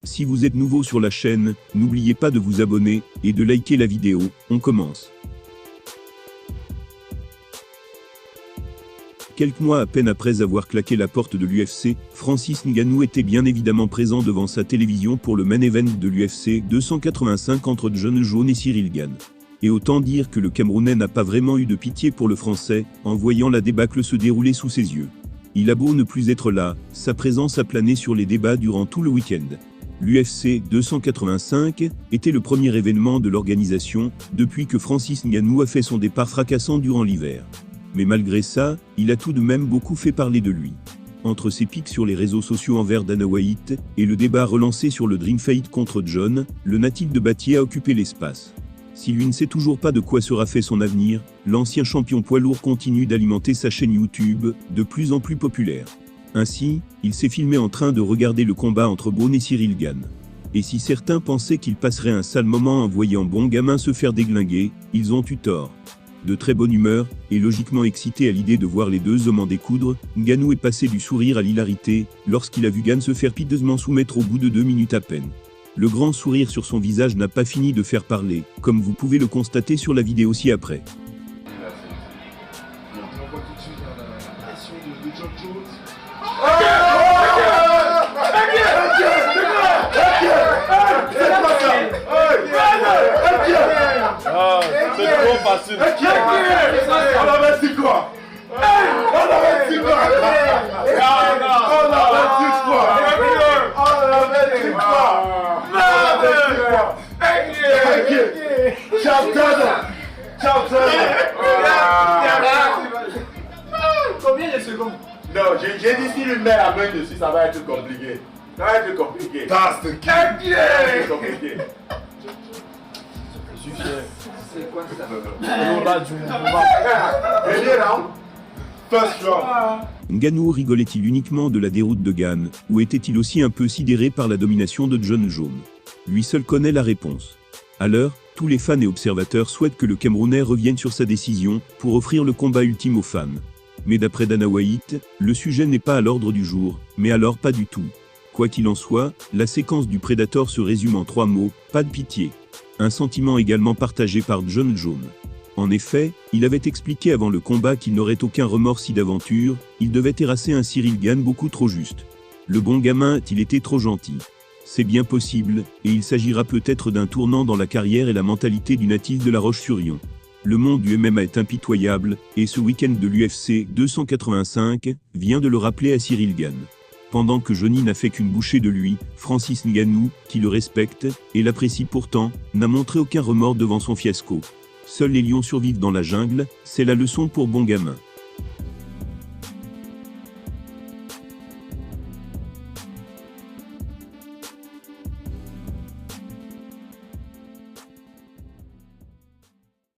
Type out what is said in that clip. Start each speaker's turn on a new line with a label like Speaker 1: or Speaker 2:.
Speaker 1: Si vous êtes nouveau sur la chaîne, n'oubliez pas de vous abonner et de liker la vidéo. On commence. Quelques mois à peine après avoir claqué la porte de l'UFC, Francis Ngannou était bien évidemment présent devant sa télévision pour le main event de l'UFC 285 entre Jon Jones et Ciryl Gane. Et autant dire que le Camerounais n'a pas vraiment eu de pitié pour le Français, en voyant la débâcle se dérouler sous ses yeux. Il a beau ne plus être là, sa présence a plané sur les débats durant tout le week-end. L'UFC 285 était le premier événement de l'organisation depuis que Francis Ngannou a fait son départ fracassant durant l'hiver. Mais malgré ça, il a tout de même beaucoup fait parler de lui. Entre ses pics sur les réseaux sociaux envers Dana White et le débat relancé sur le Dream Fight contre Jon, le natif de Batié a occupé l'espace. Si lui ne sait toujours pas de quoi sera fait son avenir, l'ancien champion poids lourd continue d'alimenter sa chaîne YouTube, de plus en plus populaire. Ainsi, il s'est filmé en train de regarder le combat entre Bourne et Ciryl Gane. Et si certains pensaient qu'il passerait un sale moment en voyant Bon Gamin se faire déglinguer, ils ont eu tort. De très bonne humeur, et logiquement excité à l'idée de voir les deux hommes en découdre, Ngannou est passé du sourire à l'hilarité, lorsqu'il a vu Gane se faire piteusement soumettre au bout de 2 minutes à peine. Le grand sourire sur son visage n'a pas fini de faire parler, comme vous pouvez le constater sur la vidéo ci-après.
Speaker 2: C'est trop facile. On avait dit quoi? On avait dit quoi?
Speaker 3: Combien de secondes?
Speaker 2: Non, j'ai dit si lui met la main dessus, ça va être compliqué. Ça va être compliqué. C'est compliqué.
Speaker 3: C'est quoi ça?
Speaker 2: First round.
Speaker 1: Ngannou rigolait-il uniquement de la déroute de Gane, ou était-il aussi un peu sidéré par la domination de Jon Jones? Lui seul connaît la réponse. À l'heure, tous les fans et observateurs souhaitent que le Camerounais revienne sur sa décision pour offrir le combat ultime aux fans. Mais d'après Dana White, le sujet n'est pas à l'ordre du jour, mais alors pas du tout. Quoi qu'il en soit, la séquence du Predator se résume en 3 mots, pas de pitié. Un sentiment également partagé par Jon Jones. En effet, il avait expliqué avant le combat qu'il n'aurait aucun remords si d'aventure, il devait terrasser un Ciryl Gane beaucoup trop juste. Le bon gamin a-t-il été trop gentil? C'est bien possible, et il s'agira peut-être d'un tournant dans la carrière et la mentalité du natif de La Roche-sur-Yon. Le monde du MMA est impitoyable, et ce week-end de l'UFC 285 vient de le rappeler à Ciryl Gane. Pendant que Johnny n'a fait qu'une bouchée de lui, Francis Ngannou, qui le respecte, et l'apprécie pourtant, n'a montré aucun remords devant son fiasco. Seuls les lions survivent dans la jungle, c'est la leçon pour Bon Gamin.